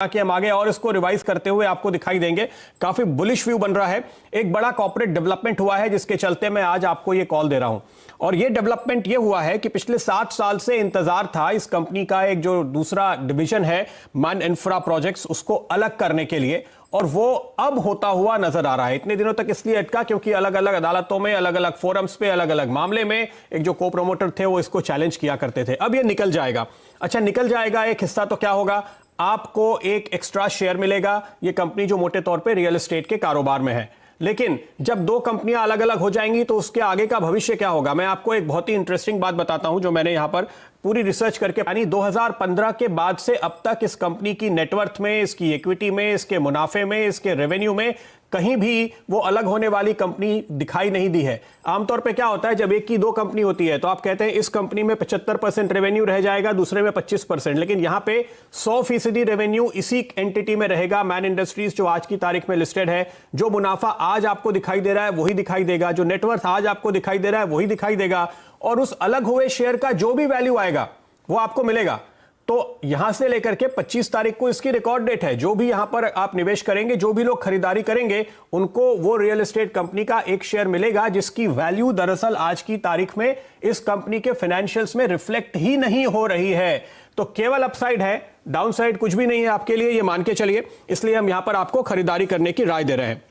कि हम आगे और इसको रिवाइज करते हुए आपको दिखाई देंगे। काफी बुलिश व्यू बन रहा है। एक बड़ा कॉर्पोरेट डेवलपमेंट हुआ है जिसके चलते मैं आज आपको ये कॉल दे रहा हूं। और ये डेवलपमेंट ये हुआ है कि पिछले 7 साल से इंतजार था इस कंपनी का एक जो दूसरा डिवीजन है मन इंफ्रा प्रोजेक्ट्स, उसको अलग करने के लिए, और वो अब होता हुआ नजर आ रहा है। इतने दिनों तक इसलिए अटका क्योंकि अलग अलग अदालतों में, अलग अलग फोरम्स पे, अलग अलग मामले में एक जो को प्रोमोटर थे वो इसको चैलेंज किया करते थे। अब ये निकल जाएगा। अच्छा, निकल जाएगा एक हिस्सा तो क्या होगा, आपको एक एक्स्ट्रा शेयर मिलेगा। ये कंपनी जो मोटे तौर पे रियल एस्टेट के कारोबार में है, लेकिन जब दो कंपनियां अलग अलग हो जाएंगी तो उसके आगे का भविष्य क्या होगा। मैं आपको एक बहुत ही इंटरेस्टिंग बात बताता हूं जो मैंने यहां पर पूरी रिसर्च करके, यानी 2015 के बाद से अब तक इस कंपनी की नेटवर्थ में, इसकी इक्विटी में, इसके मुनाफे में, इसके रेवेन्यू में कहीं भी वो अलग होने वाली कंपनी दिखाई नहीं दी है। आमतौर पे क्या होता है, जब एक की दो कंपनी होती है तो आप कहते हैं इस कंपनी में 75% रेवेन्यू रह जाएगा, दूसरे में 25%, लेकिन यहां पे 100% रेवेन्यू इसी एंटिटी में रहेगा। मैन इंडस्ट्रीज जो आज की तारीख में लिस्टेड है, जो मुनाफा आज आपको दिखाई दे रहा है वही दिखाई देगा, जो नेटवर्थ आज आपको दिखाई दे रहा है वही दिखाई देगा, और उस अलग हुए शेयर का जो भी वैल्यू आएगा वो आपको मिलेगा। तो यहां से लेकर के 25 तारीख को इसकी रिकॉर्ड डेट है। जो भी यहां पर आप निवेश करेंगे, जो भी लोग खरीदारी करेंगे, उनको वो रियल एस्टेट कंपनी का एक शेयर मिलेगा जिसकी वैल्यू दरअसल आज की तारीख में इस कंपनी के फाइनेंशियल्स में रिफ्लेक्ट ही नहीं हो रही है। तो केवल अपसाइड है, डाउनसाइड कुछ भी नहीं है आपके लिए, ये मान के चलिए। इसलिए हम यहां पर आपको खरीदारी करने की राय दे रहे हैं।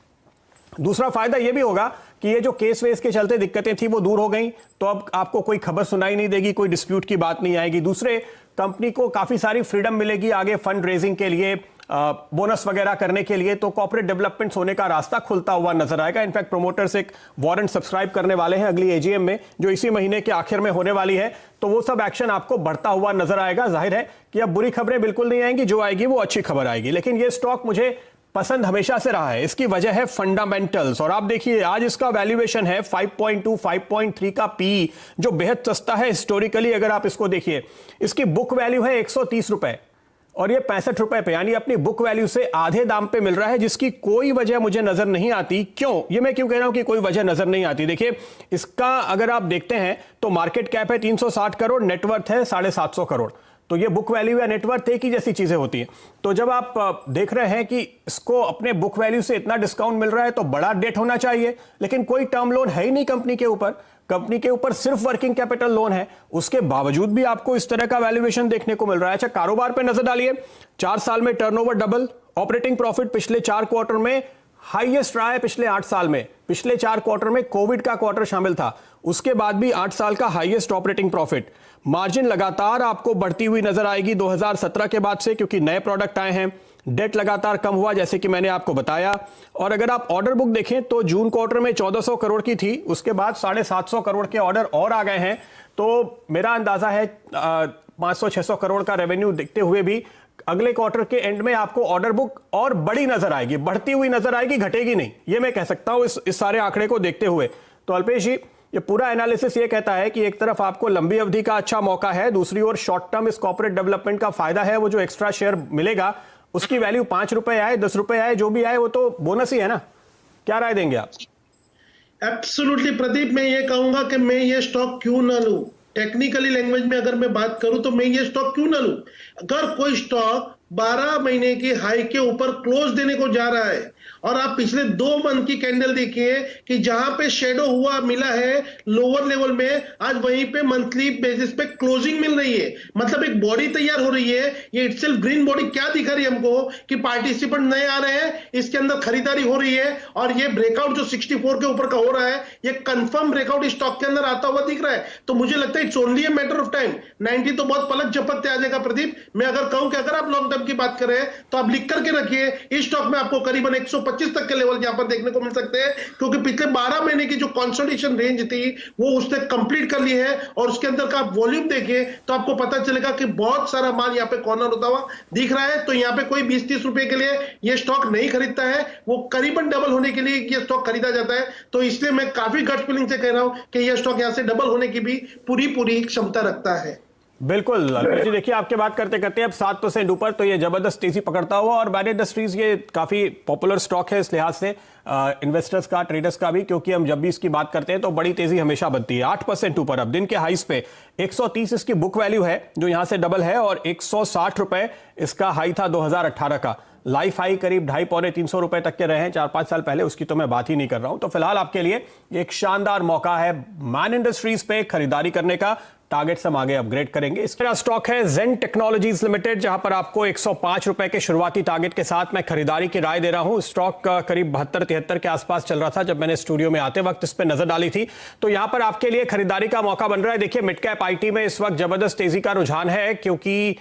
दूसरा फायदा यह भी होगा कि ये जो केस वेस के चलते दिक्कतें थी वो दूर हो गई, तो अब आपको कोई खबर सुनाई नहीं देगी, कोई डिस्प्यूट की बात नहीं आएगी। दूसरे, कंपनी को काफी सारी फ्रीडम मिलेगी आगे फंड रेजिंग के लिए, बोनस वगैरह करने के लिए, तो कॉर्पोरेट डेवलपमेंट्स होने का रास्ता खुलता हुआ नजर आएगा। इनफैक्ट प्रोमोटर्स एक वारंट सब्सक्राइब करने वाले हैं अगली एजीएम में, जो इसी महीने के आखिर में होने वाली है, तो वो सब एक्शन आपको बढ़ता हुआ नजर आएगा। जाहिर है कि अब बुरी खबरें बिल्कुल नहीं आएंगी, जो आएगी वो अच्छी खबर आएगी। लेकिन ये स्टॉक मुझे पसंद हमेशा से रहा है। इसकी वजह है फंडामेंटल्स, और आप देखिए आज इसका वैल्यूएशन है 5.2 5.3 का पी, जो बेहद सस्ता है हिस्टोरिकली। अगर आप इसको देखिए, इसकी बुक वैल्यू है 130 रुपए और ये 65 रुपए पे, यानी अपनी बुक वैल्यू से आधे दाम पे मिल रहा है, जिसकी कोई वजह मुझे नजर नहीं आती। क्यों, ये मैं क्यों कह रहा हूं कि कोई वजह नजर नहीं आती। देखिए, इसका अगर आप देखते हैं तो मार्केट कैप है 360 करोड़, नेटवर्थ है 750 करोड़। तो ये बुक वैल्यू या नेटवर्थ एक ही जैसी चीजें होती हैं। तो जब आप देख रहे हैं कि इसको अपने बुक वैल्यू से इतना डिस्काउंट मिल रहा है तो बड़ा डेट होना चाहिए, लेकिन कोई टर्म लोन है ही नहीं कंपनी के ऊपर। कंपनी के ऊपर सिर्फ वर्किंग कैपिटल लोन है, उसके बावजूद भी आपको इस तरह का वैल्यूएशन देखने को मिल रहा है। अच्छा, कारोबार पे नजर डालिए, 4 साल में टर्नओवर डबल, ऑपरेटिंग प्रॉफिट पिछले 4 क्वार्टर में हाईएस्ट रहा है पिछले 8 साल में। पिछले 4 क्वार्टर में कोविड का क्वार्टर शामिल था, उसके बाद भी 8 साल का हाईएस्ट ऑपरेटिंग प्रॉफिट। मार्जिन लगातार आपको बढ़ती हुई नजर आएगी 2017 के बाद से, क्योंकि नए प्रोडक्ट आए हैं। डेट लगातार कम हुआ जैसे कि मैंने आपको बताया। और अगर आप ऑर्डर बुक देखें तो जून क्वार्टर में 1400 करोड़ की थी, उसके बाद 750 करोड़ के ऑर्डर और आ गए हैं। तो मेरा अंदाजा है 500-600 करोड़ का रेवेन्यू देखते हुए भी अगले क्वार्टर के एंड में आपको ऑर्डर बुक और बड़ी नजर आएगी, बढ़ती हुई नजर आएगी, घटेगी नहीं, ये मैं कह सकता हूं इस सारे आंकड़े को देखते हुए। तो अल्पेश जी, ये पूरा एनालिसिस ये कहता है कि एक तरफ आपको लंबी अवधि का अच्छा मौका है, दूसरी ओर शॉर्ट टर्म इस कॉर्पोरेट डेवलपमेंट का फायदा है। वो जो एक्स्ट्रा शेयर मिलेगा उसकी वैल्यू 5 रुपए आए, 10 रुपए आए, जो भी आए वो तो बोनस ही है ना। क्या राय देंगे आप? एब्सोल्युटली प्रदीप, मैं ये कहूंगा कि मैं ये स्टॉक क्यों ना लूं। टेक्निकली लैंग्वेज में अगर मैं बात करूं तो मैं ये स्टॉक क्यों ना लूं। अगर कोई स्टॉक 12 महीने की हाई के ऊपर क्लोज देने को जा रहा है, और आप पिछले 2 मंथ की कैंडल देखिए कि जहां पे शेडो हुआ मिला है लोअर लेवल में, आज वहीं पे मंथली बेसिस पे क्लोजिंग मिल रही है, मतलब एक बॉडी तैयार हो रही है। ये इटसेल्फ ग्रीन बॉडी क्या दिखा रही है हमको कि पार्टिसिपेंट नए आ रहे हैं, इसके अंदर खरीदारी हो रही है, और ये ब्रेकआउट जो 64 के ऊपर का हो रहा है, ये कंफर्म ब्रेकआउट स्टॉक के अंदर आता हुआ दिख रहा है। तो मुझे लगता है it's only a matter of time. 90 तो बहुत पलक झपकते आ जाएगा प्रदीप। मैं अगर कहूं कि अगर आप लॉन्ग टर्म की बात करें तो आप लिख करके रखिए, इस स्टॉक में आपको करीबन 125 तक के लेवल यहां पर देखने को मिल सकते हैं, क्योंकि पिछले 12 महीने की जो कंसोलिडेशन रेंज थी वो उसने कंप्लीट कर ली है। और उसके अंदर का आप वॉल्यूम देखिए तो आपको पता चलेगा कि बहुत सारा माल यहां पे कॉर्नर होता हुआ दिख रहा है। तो यहां पे कोई 20-30 रुपए के लिए ये स्टॉक नहीं खरीदता है, वो करीबन डबल होने के लिए ये स्टॉक खरीदा जाता है। तो इसलिए मैं काफी गट फीलिंग से कह रहा हूं कि यह स्टॉक यहां से डबल होने की भी पूरी क्षमता रखता है। बिल्कुल लालकृष्ण जी, देखिए आपके बात करते करते अब 7% ऊपर तो ये जबरदस्त तेजी पकड़ता हुआ, और बैन इंडस्ट्रीज ये काफी पॉपुलर स्टॉक है इस लिहाज से इन्वेस्टर्स का, ट्रेडर्स का भी, क्योंकि हम जब भी इसकी बात करते हैं तो बड़ी तेजी हमेशा बनती है। 8% ऊपर अब दिन के हाईस पे 130 इसकी बुक वैल्यू है जो यहां से डबल है, और 160 रुपए इसका हाई था 2018 का। लाइफ हाई करीब 250-300 रुपए तक के रहे हैं 4-5 साल पहले, उसकी तो मैं बात ही नहीं कर रहा हूं। तो फिलहाल आपके लिए एक शानदार मौका है मैन इंडस्ट्रीज पे खरीदारी करने का। टारगेट्स हम आगे अपग्रेड करेंगे। इसका स्टॉक है जेन टेक्नोलॉजीज लिमिटेड, जहां पर आपको 105 रुपए के शुरुआती टारगेट के साथ मैं खरीदारी की राय दे रहा हूं। स्टॉक करीब 72-73 के आसपास चल रहा था जब मैंने स्टूडियो में आते वक्त इस पर नजर डाली थी। तो यहां पर आपके लिए खरीदारी का मौका बन रहा है। देखिए मिड कैप आईटी में इस वक्त जबरदस्त तेजी का रुझान है, क्योंकि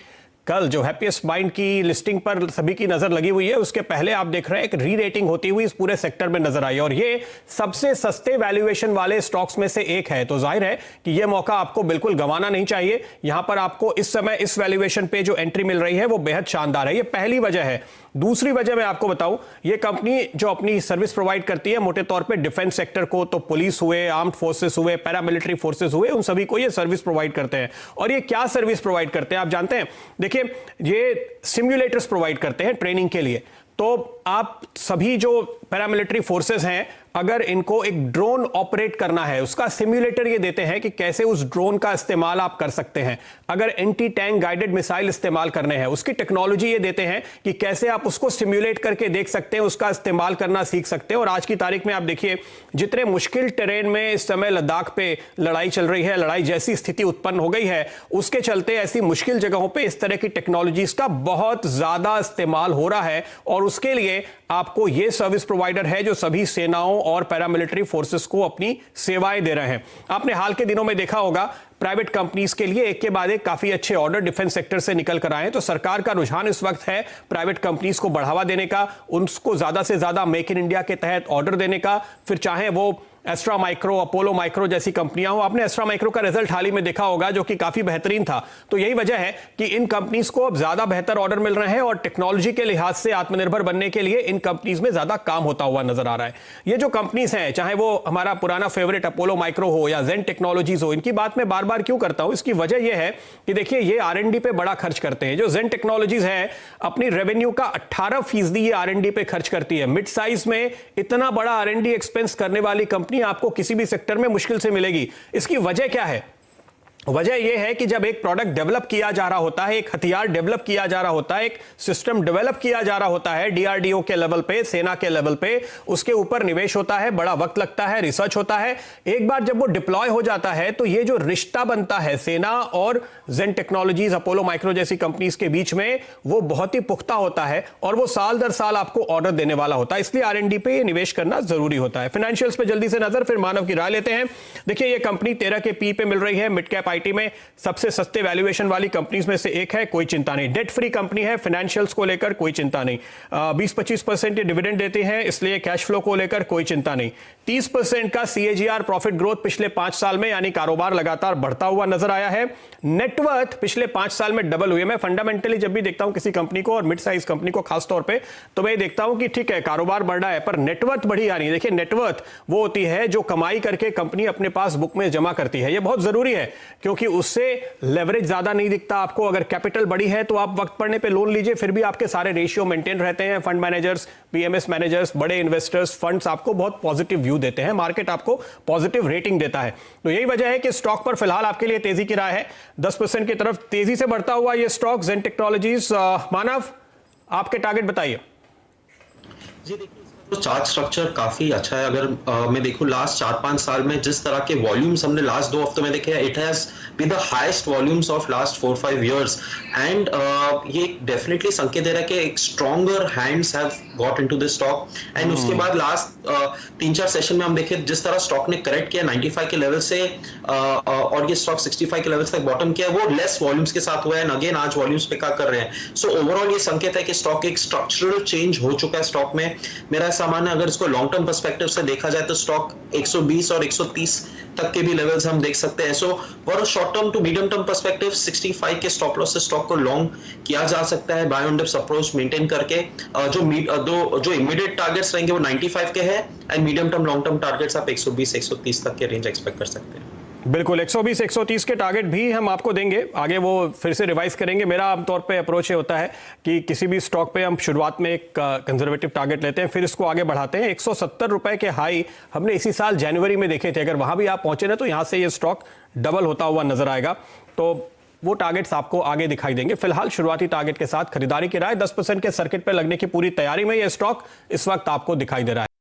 कल जो हैप्पीएस्ट माइंड की लिस्टिंग पर सभी की नजर लगी हुई है, उसके पहले आप देख रहे हैं एक री रेटिंग होती हुई इस पूरे सेक्टर में नजर आई, और ये सबसे सस्ते वैल्यूएशन वाले स्टॉक्स में से एक है। तो जाहिर है कि ये मौका आपको बिल्कुल गंवाना नहीं चाहिए। यहां पर आपको इस समय इस वैल्यूएशन पे जो एंट्री मिल रही है वो बेहद शानदार है। ये पहली वजह है। दूसरी वजह मैं आपको बताऊं, ये कंपनी जो अपनी सर्विस प्रोवाइड करती है मोटे तौर पे डिफेंस सेक्टर को, तो पुलिस हुए, आर्म्ड फोर्सेस हुए, पैरामिलिट्री फोर्सेस हुए, उन सभी को ये सर्विस प्रोवाइड करते हैं। और ये क्या सर्विस प्रोवाइड करते हैं आप जानते हैं? देखिए ये सिम्युलेटर्स प्रोवाइड करते हैं ट्रेनिंग के लिए। तो आप सभी जो पैरामिलिट्री फोर्सेस हैं, अगर इनको एक ड्रोन ऑपरेट करना है, उसका सिम्युलेटर ये देते हैं कि कैसे उस ड्रोन का इस्तेमाल आप कर सकते हैं। अगर एंटी टैंक गाइडेड मिसाइल इस्तेमाल करने हैं, उसकी टेक्नोलॉजी ये देते हैं कि कैसे आप उसको सिम्युलेट करके देख सकते हैं, उसका इस्तेमाल करना सीख सकते हैं। और आज की तारीख में आप देखिए जितने मुश्किल टेरेन में इस समय लद्दाख पे लड़ाई चल रही है, लड़ाई जैसी स्थिति उत्पन्न हो गई है, उसके चलते ऐसी मुश्किल जगहों पर इस तरह की टेक्नोलॉजीज का बहुत ज्यादा इस्तेमाल हो रहा है। और उसके लिए आपको ये सर्विस प्रोवाइडर है जो सभी सेनाओं और पैरामिलिट्री फोर्सेस को अपनी सेवाएं दे रहे हैं। आपने हाल के दिनों में देखा होगा प्राइवेट कंपनीज के लिए एक के बाद एक काफी अच्छे ऑर्डर डिफेंस सेक्टर से निकल कर आए हैं। तो सरकार का रुझान इस वक्त है प्राइवेट कंपनीज को बढ़ावा देने का, उनको ज्यादा से ज्यादा मेक इन इंडिया के तहत ऑर्डर देने का। फिर चाहे वो एस्ट्रा माइक्रो, अपोलो माइक्रो जैसी कंपनियां हो। आपने एस्ट्रा माइक्रो का रिजल्ट हाल ही में देखा होगा जो कि काफी बेहतरीन था। तो यही वजह है कि इन कंपनीज को अब ज्यादा बेहतर ऑर्डर मिल रहे हैं, और टेक्नोलॉजी के लिहाज से आत्मनिर्भर बनने के लिए इन कंपनीज में ज्यादा काम होता हुआ नजर आ रहा है। ये जो कंपनीज हैं, चाहे वो हमारा पुराना फेवरेट अपोलो माइक्रो हो या जेन टेक्नोलॉजीज हो, इनकी बात मैं बार बार क्यों करता हूं? इसकी वजह यह है कि देखिए ये R&D पे बड़ा खर्च करते हैं। जो जेन टेक्नोलॉजीज है अपनी रेवेन्यू का 18% ये R&D पे खर्च करती है। मिड साइज में इतना बड़ा R&D एक्सपेंस करने वाली कंपनी आपको किसी भी सेक्टर में मुश्किल से मिलेगी। इसकी वजह क्या है? वजह यह है कि जब एक प्रोडक्ट डेवलप किया जा रहा होता है, एक हथियार डेवलप किया जा रहा होता है, एक सिस्टम डेवलप किया जा रहा होता है DRDO के लेवल पे, सेना के लेवल पे, उसके ऊपर निवेश होता है, बड़ा वक्त लगता है, रिसर्च होता है। एक बार जब वो डिप्लॉय हो जाता है तो ये जो रिश्ता बनता है सेना और जेन टेक्नोलॉजीज, अपोलो माइक्रो जैसी कंपनीज के बीच में, वो बहुत ही पुख्ता होता है और वो साल दर साल आपको ऑर्डर देने वाला होता है। इसलिए R&D पे निवेश करना जरूरी होता है। फाइनेंशियल्स पे जल्दी से नजर, फिर मानव की राय लेते हैं। देखिए ये कंपनी 13 के P पे मिल रही है। मिड कैप आईटी में सबसे सस्ते वैल्यूएशन वाली कंपनीज में से एक है, कोई चिंता नहीं। डेट फ्री कंपनी है, फाइनेंशियल्स को लेकर कोई चिंता नहीं। 20-25% ये डिविडेंड देते हैं, इसलिए कैश फ्लो को लेकर कोई चिंता नहीं। 30% का CAGR प्रॉफिट ग्रोथ पिछले 5 साल में, यानी कारोबार लगातार बढ़ता हुआ नजर आया है। नेटवर्थ पिछले 5 साल में डबल हुई है। मैं फंडामेंटली जब भी देखता हूं किसी कंपनी को, और मिड साइज कंपनी को खासतौर पे, तो मैं देखता हूं कि ठीक है कारोबार बढ़ रहा है पर नेटवर्थ बढ़ी आ रही है। देखिए नेटवर्थ वो होती है जो कमाई करके कंपनी अपने पास बुक में जमा करती है। ये बहुत जरूरी है क्योंकि उससे लेवरेज ज्यादा नहीं दिखता आपको। अगर कैपिटल बड़ी है तो आप वक्त पड़ने पे लोन लीजिए, फिर भी आपके सारे रेशियो मेंटेन रहते हैं। फंड मैनेजर्स, PMS मैनेजर्स, बड़े इन्वेस्टर्स, फंड्स आपको बहुत पॉजिटिव व्यू देते हैं, मार्केट आपको पॉजिटिव रेटिंग देता है। तो यही वजह है कि स्टॉक पर फिलहाल आपके लिए तेजी की राय है। 10% की तरफ तेजी से बढ़ता हुआ ये स्टॉक जेन टेक्नोलॉजीज। मानव, आपके टारगेट बताइए। जी देखिए, तो चार्ट स्ट्रक्चर काफी अच्छा है। अगर मैं देखूं लास्ट 4-5 साल में जिस तरह के वॉल्यूम्स हमने लास्ट 2 हफ्तों में देखे हैं, it has been the highest volumes of last 4-5 years, and ये डेफिनेटली संकेत दे रहा है कि एक stronger hands have got into this stock. And उसके बाद लास्ट 3-4 सेशन में हम देखें जिस तरह स्टॉक ने करेक्ट किया 95 के लेवल से, और ये स्टॉक 65 के लेवल तक बॉटम किया, वो लेस वॉल्यूम्स के साथ हुआ है। अगेन आज वॉल्यूम्स पे क्या कर रहे हैं। सो ओवरऑल ये संकेत है कि स्टॉक एक स्ट्रक्चरल चेंज हो चुका है स्टॉक में। मेरा सामान्य अगर इसको लॉन्ग टर्म पर्सपेक्टिव से देखा जाए तो स्टॉक 120 और 130 तक के भी लेवल्स हम देख सकते हैं। So for a short term to medium term perspective 65 के स्टॉप लॉस से स्टॉक को लॉन्ग किया जा सकता है buy on dips approach maintain करके। जो इमीडिएट टारगेट्स रहेंगे वो 95 के हैं, and medium term long term targets आप 120-130 तक के रेंज एक्सपेक्ट कर सकते हैं। बिल्कुल 120 130 के टारगेट भी हम आपको देंगे, आगे वो फिर से रिवाइज करेंगे। मेरा आमतौर पे अप्रोच ये होता है कि किसी भी स्टॉक पे हम शुरुआत में एक कंजर्वेटिव टारगेट लेते हैं, फिर इसको आगे बढ़ाते हैं। 170 रुपए के हाई हमने इसी साल जनवरी में देखे थे, अगर वहां भी आप पहुंचे ना तो यहां से ये स्टॉक डबल होता हुआ नजर आएगा। तो वो टारगेट्स आपको आगे दिखाई देंगे। फिलहाल शुरुआती टारगेट के साथ खरीदारी की राय, 10% के सर्किट पे लगने की पूरी तैयारी में ये स्टॉक इस वक्त आपको दिखाई दे रहा है।